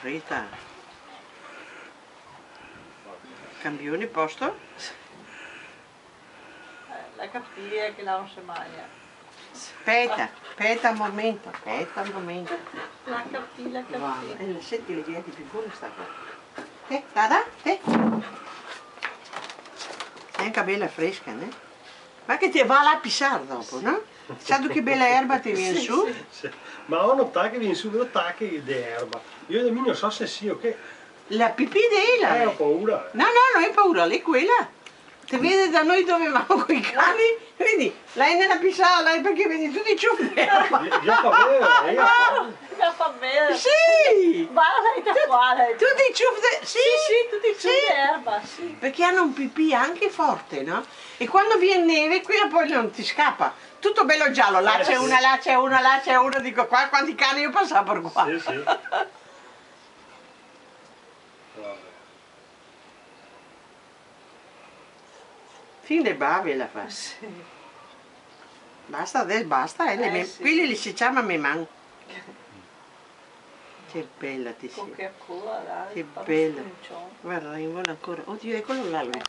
Rita. Cambione posto? La cattiva che la non si mangia. Aspetta un momento, La cattiva. Senti le diete più buone sta qua. Dada, te. È anche bella fresca, né? Ma che ti va là a pisare dopo, no? Sai che bella erba ti viene su? Sì. Ma ho notato che viene su due tacchi di erba. Io da me non so se sì o che. La pipì di là. Ho paura. No, non hai paura, lei è quella. Ti vede da noi dove vanno con i cani? Vedi, lei nella pisala, perché vedi tutti i ciuffi d'erba. Già fa bene, Già fa bene. Sì! Guarda quale. Tutti i ciuffi d'erba. Sì, Tutti i ciuffi d'erba, sì. Perché hanno un pipì anche forte, no? E quando viene neve, quella poi non ti scappa. Tutto bello giallo, là c'è una, là c'è una, là c'è una, dico qua, quanti cani io passavo per qua. Sì, sì. Fin de bave la fa. Sì. Basta, adesso basta, Sì. quelli li si chiama memang. Che bella ti sei. Coca-Cola, dai. Che bella. Guarda, in vola ancora. Oddio, eccolo là lui.